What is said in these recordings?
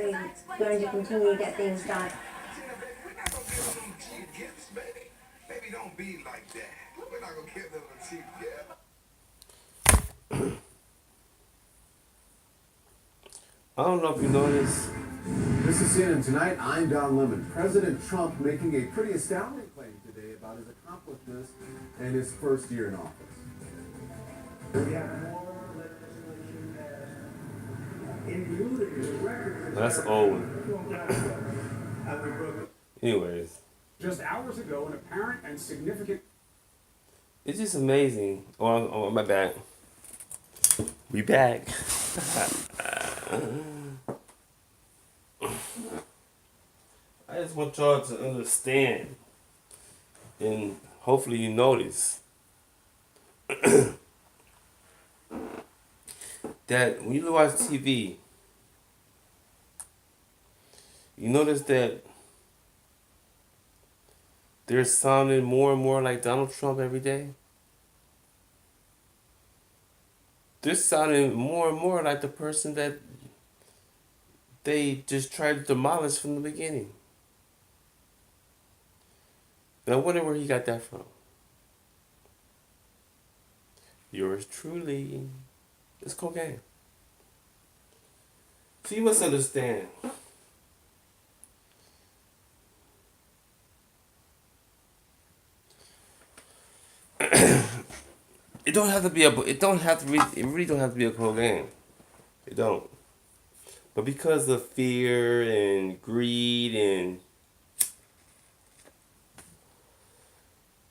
actually going to continue to get things done. We're not gonna give them cheap gifts, baby. Baby, don't be like that. We're not gonna give them a cheap gift. I don't know if you noticed. This is CNN Tonight. I'm Don Lemon. President Trump making a pretty astounding claim today about his accomplishments in his first year in office. We have more legislation passed, including the record. That's old. Anyways, Just hours ago, an apparent and significant. it's just amazing. Oh, my bad. We back. I just want y'all to understand, and hopefully you notice that when you watch TV, you notice that they're sounding more and more like Donald Trump every day. They're sounding more and more like the person that they just tried to demolish from the beginning. And I wonder where he got that from. Yours truly. It's cocaine. So you must understand. It don't have to be a. It don't have to be. It really don't have to be a cocaine. It don't. But because of fear and greed and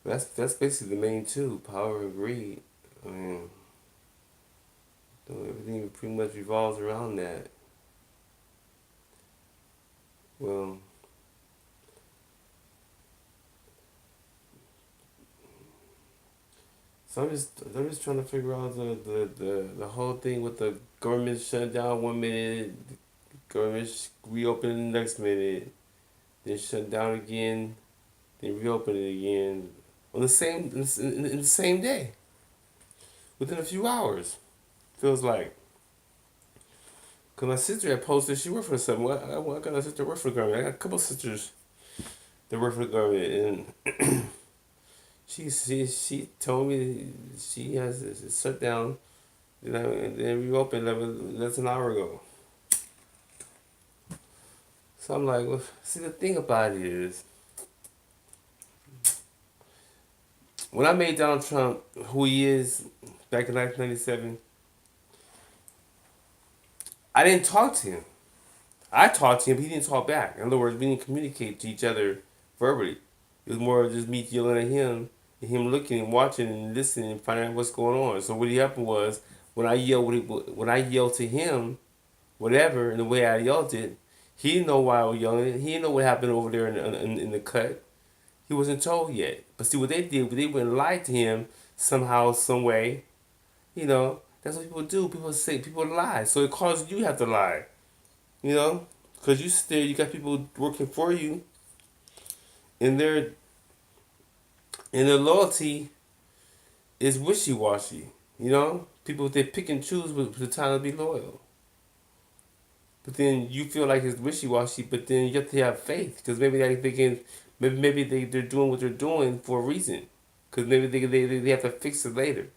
that's basically the main two, power and greed. I mean, everything pretty much revolves around that. Well, so I'm just trying to figure out the whole thing with the government shut down 1 minute, government reopen the next minute, then shut down again, then reopen it again on the same in the same day, within a few hours. Feels like. Cause my sister had posted she worked for something. I got a sister that worked for the government. I got a couple sisters that work for the government, and she told me she has it shut down, and then reopened less than an hour ago. So I'm like, well, see, the thing about it is, when I made Donald Trump who he is back in 1997, I didn't talk to him. I talked to him, he didn't talk back. In other words, we didn't communicate to each other verbally. It was more just me yelling at him, and him looking and watching and listening and finding out what's going on. So what happened was, when I yelled to him, whatever, and the way I yelled it, he didn't know why I was yelling. He didn't know what happened over there in the cut. He wasn't told yet. But see what they did, they went and lied to him somehow, some way. You know, that's what people do. People lie. So it causes you have to lie. You know, because you sit there, you got people working for you, and their loyalty is wishy washy. You know, people they pick and choose with the time to be loyal. But then you feel like it's wishy washy. But then you have to have faith because maybe they can, maybe they're doing what they're doing for a reason. Because maybe they have to fix it later.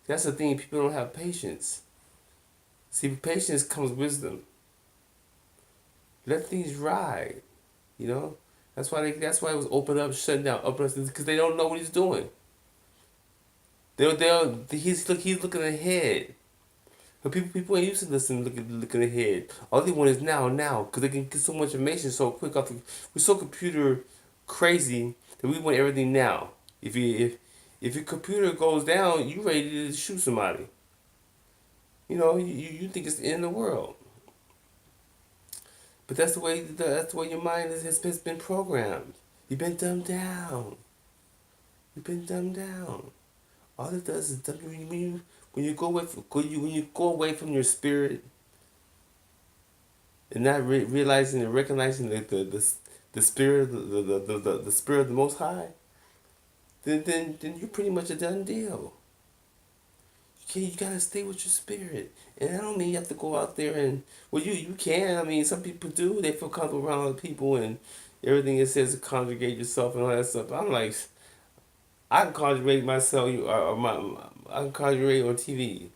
That's the thing. People don't have patience. See, with patience comes wisdom. Let things ride. You know, that's why it was open up, shutting down, open up, because they don't know what he's doing. He's looking ahead. But people ain't used to looking ahead. All they want is now, because they can get so much information so quick. We're so computer crazy that we want everything now. If your computer goes down, you ready to shoot somebody. You know, you think it's the end of the world. But that's the way your mind has been programmed. You've been dumbed down. You've been dumbed down. All it does is dumb you when you go away from your spirit and not realizing and recognizing the spirit the spirit of the Most High. Then you're pretty much a done deal. you gotta stay with your spirit. And I don't mean you have to go out there and, well, you can. I mean, some people do. They feel comfortable around other people and everything it says to congregate yourself and all that stuff. I'm like, I can congregate myself, I can congregate on TV,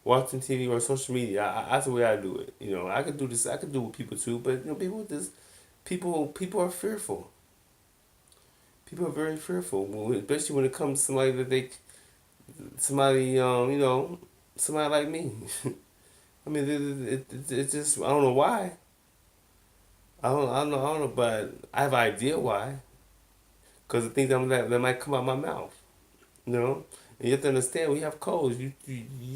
watching TV or social media. That's the way I do it. You know, I could do this. I could do it with people too. But you know, people are fearful. People are very fearful, especially when it comes to somebody that somebody, somebody like me. I mean, it's just, I don't know why. I don't know, but I have an idea why. Because the things that might come out my mouth, you know. And you have to understand, we have codes. You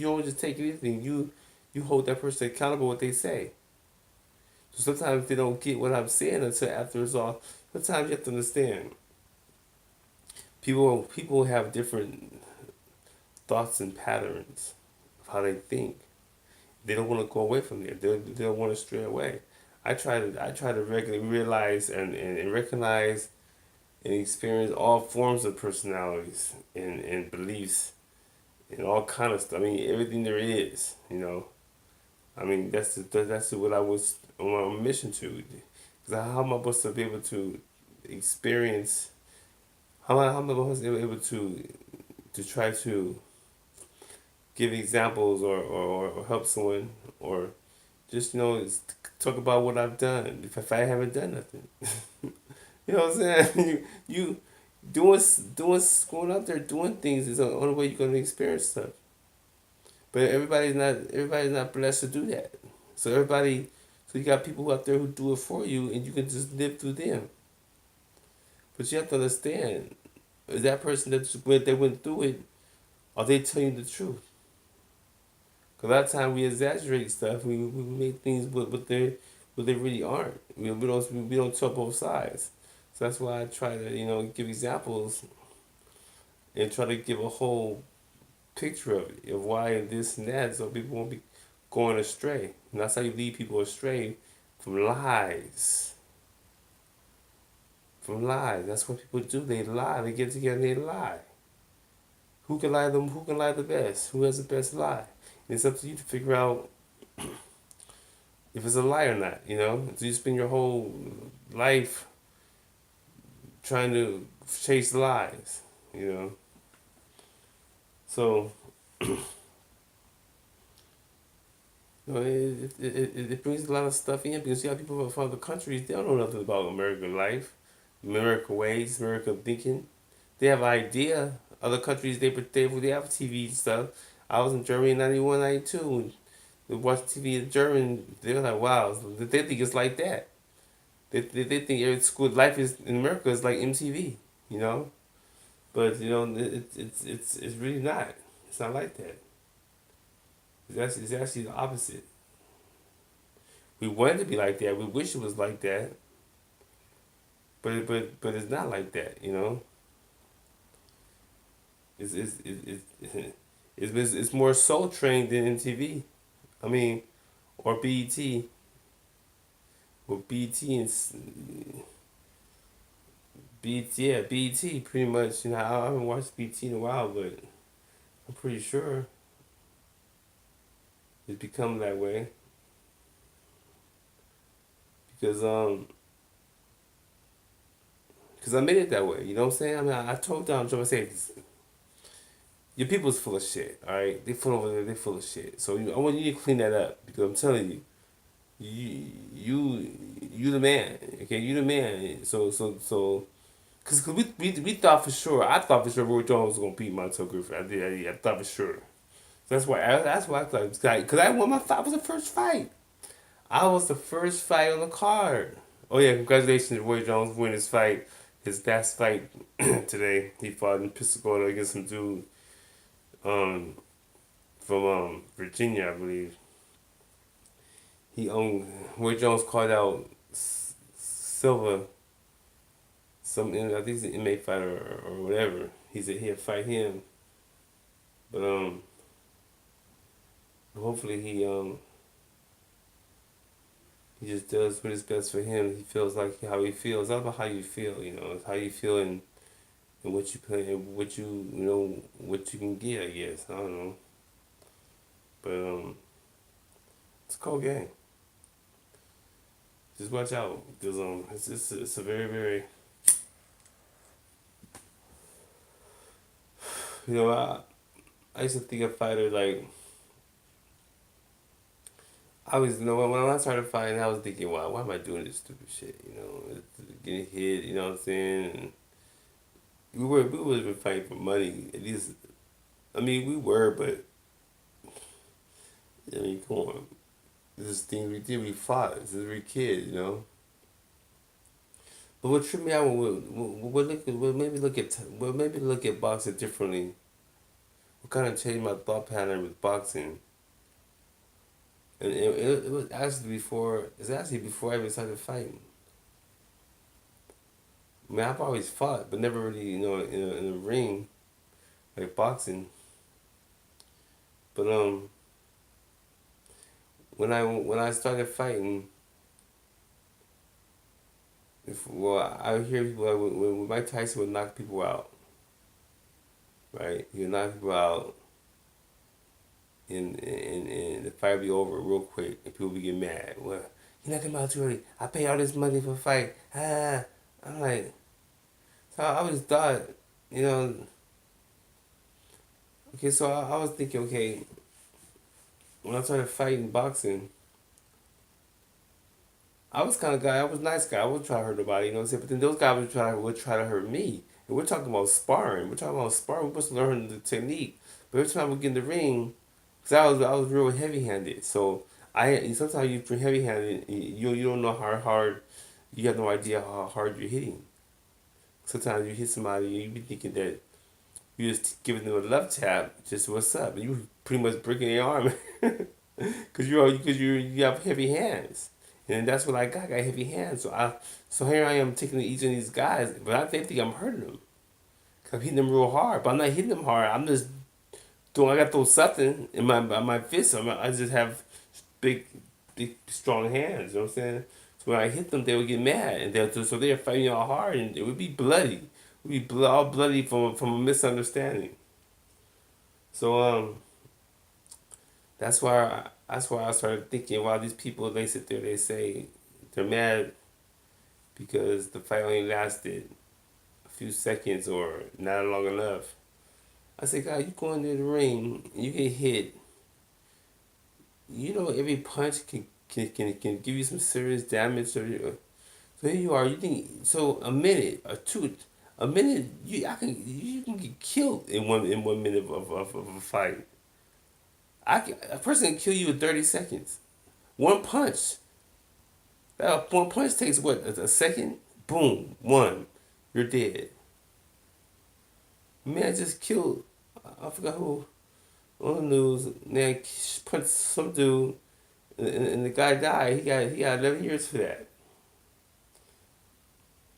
don't just take anything. You hold that person accountable what they say. So sometimes they don't get what I'm saying until after it's all. Sometimes you have to understand. People have different thoughts and patterns of how they think. They don't want to go away from there. They don't want to stray away. I try to regularly realize and recognize and experience all forms of personalities and beliefs and all kind of stuff. I mean, everything there is, you know. I mean, that's what I was on a mission to. Because how am I supposed to be able to experience? How am I supposed to be able to try to give examples or help someone or just talk about what I've done if I haven't done nothing. You know what I'm saying? You doing going out there doing things is the only way you're gonna experience stuff. But everybody's not blessed to do that. So you got people out there who do it for you, and you can just live through them. But you have to understand, is that person they went through it, are they telling you the truth? Because a lot of times we exaggerate stuff. We make things what they really aren't. We don't tell both sides. So that's why I try to give examples and try to give a whole picture of why this and that, so people won't be going astray. And that's how you lead people astray from lies. From lies. That's what people do. They lie. They get together and they lie. Who can lie them? Who can lie the best? Who has the best lie? And it's up to you to figure out if it's a lie or not. So you spend your whole life trying to chase lies. So it brings a lot of stuff in because you have people from other countries, they don't know nothing about American life, American ways, American thinking. They have an idea. Other countries, they have TV and stuff. I was in Germany in 91, 92, and we watched TV in German. They were like, wow, they think it's like that. They think every school life is in America is like MTV, But it's really not. It's not like that. It's actually the opposite. We want it to be like that. We wish it was like that. But it's not like that. It's more Soul Train than MTV. I mean, or BET. Or BET and BET, yeah, BET pretty much. I haven't watched BET in a while, but I'm pretty sure it's become that way because I made it that way. You know what I'm saying? I mean, I told Donald Trump, I said, your people's full of shit. All right, they full of shit. So I want you to clean that up because I'm telling you, you the man. Okay, you the man. So. Cause we thought for sure. I thought for sure Roy Jones was gonna beat Montel Griffin. I thought for sure. That's why I thought. Cause I won my fight. It was the first fight. I was the first fight on the card. Oh yeah, congratulations to Roy Jones winning his fight. His last fight today. He fought in Pensacola against some dude um, from Virginia, I believe. Roy Jones called out Silva. I think he's an inmate fighter or whatever. He said he'd fight him, but hopefully he just does what is best for him. He feels like how he feels. It's not about how you feel, It's how you feel and what you play and what you can get. I guess I don't know. But it's a cold game. Just watch out because it's a very very I used to think of fighters like I was when I started fighting I was thinking why am I doing this stupid shit getting hit what I'm saying and we wasn't fighting for money at least I mean we were but I mean come on this is thing we did we fought this is we kids. But what tripped me out what made me look at boxing differently what kind of changed my thought pattern with boxing and it was actually before I even started fighting. I mean, I've always fought, but never really, in a ring like boxing. But when I started fighting, I hear people like when Mike Tyson would knock people out, right? He would knock people out, and the fight would be over real quick, and people would get mad. Well, you knocked him out too early. I pay all this money for a fight. I'm like, so I always thought, you know. Okay, so I was thinking, okay, when I started fighting boxing, I was kind of guy. I was a nice guy. I wouldn't try to hurt nobody, you know what I'm saying? But then those guys would try to hurt me. And we're talking about sparring. We're talking about sparring. We're supposed to learn the technique. But every time we get in the ring, because I was real heavy handed. So sometimes you're heavy handed. You don't know how hard. You have no idea how hard you're hitting. Sometimes you hit somebody, you be thinking that you just giving them a left tap, just what's up, and you pretty much breaking their arm, cause you have heavy hands, and that's what I got. I got heavy hands, so here I am taking each of these guys, but they think I'm hurting them, cause I'm hitting them real hard, but I'm not hitting them hard. I'm just doing. I got to throw something in my fist. I just have big, big strong hands. You know what I'm saying? So when I hit them, they would get mad, and they're fighting all hard, and it would be bloody. It would be all bloody from a misunderstanding. So that's why I started thinking. While these people they sit there, they say they're mad because the fight only lasted a few seconds or not long enough. I say, God, you go into the ring, and you get hit. You know every punch can give you some serious damage. So here you are. You think so? A minute or two, a minute. You can get killed in 1 minute of a fight. A person can kill you in 30 seconds. One punch. That one punch takes what a second. Boom, one. You're dead. Man just killed. I forgot who on the news. Man punched some dude, and the guy died. He got 11 years for that.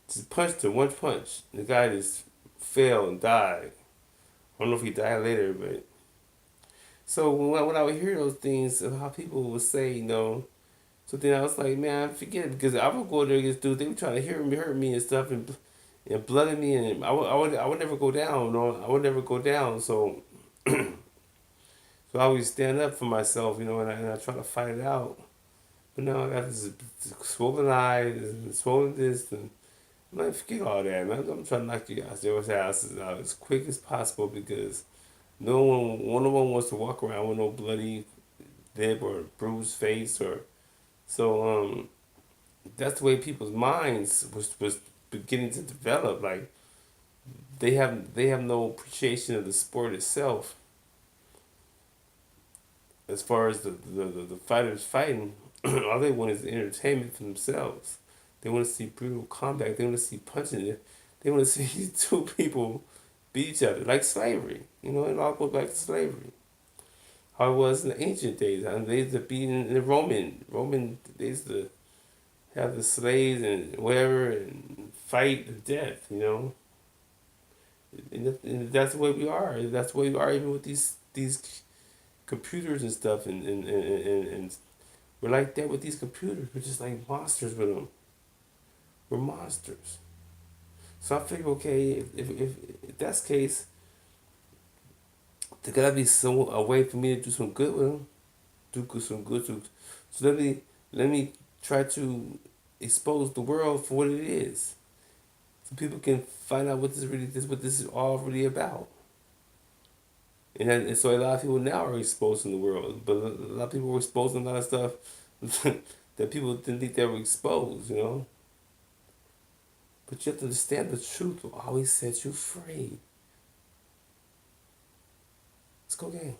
Just punched him one punch. The guy just fell and died. I don't know if he died later, but so when I would hear those things of how people would say, so then I was like, man, forget it because I would go there against dudes. They were trying to hurt me and stuff and blooded me, and I would never go down. I would never go down. So I always stand up for myself, and I try to fight it out. But now I got this swollen eyes and swollen this, and I'm like, forget all that, man. I'm trying to knock you guys your asses out as quick as possible because one of them wants to walk around with no bloody lip or bruised face or so. That's the way people's minds was beginning to develop. Like they have no appreciation of the sport itself. As far as the fighters fighting, all they want is entertainment for themselves. They want to see brutal combat. They want to see punching. They want to see two people beat each other like slavery. It all goes back to slavery. How it was in the ancient days. They used to be in the Roman. They used to have the slaves and whatever and fight to death. And that's the way we are. That's the way we are even with these computers and stuff and we're like that with these computers. We're just like monsters with them. We're monsters. So I figure, okay, if that's the case, there gotta be a way for me to do some good with them. some good. So let me try to expose the world for what it is, so people can find out what this is all really about. And so a lot of people now are exposing the world, but a lot of people were exposing a lot of stuff that people didn't think they were exposed, you know. But you have to understand the truth will always set you free. Let's go game.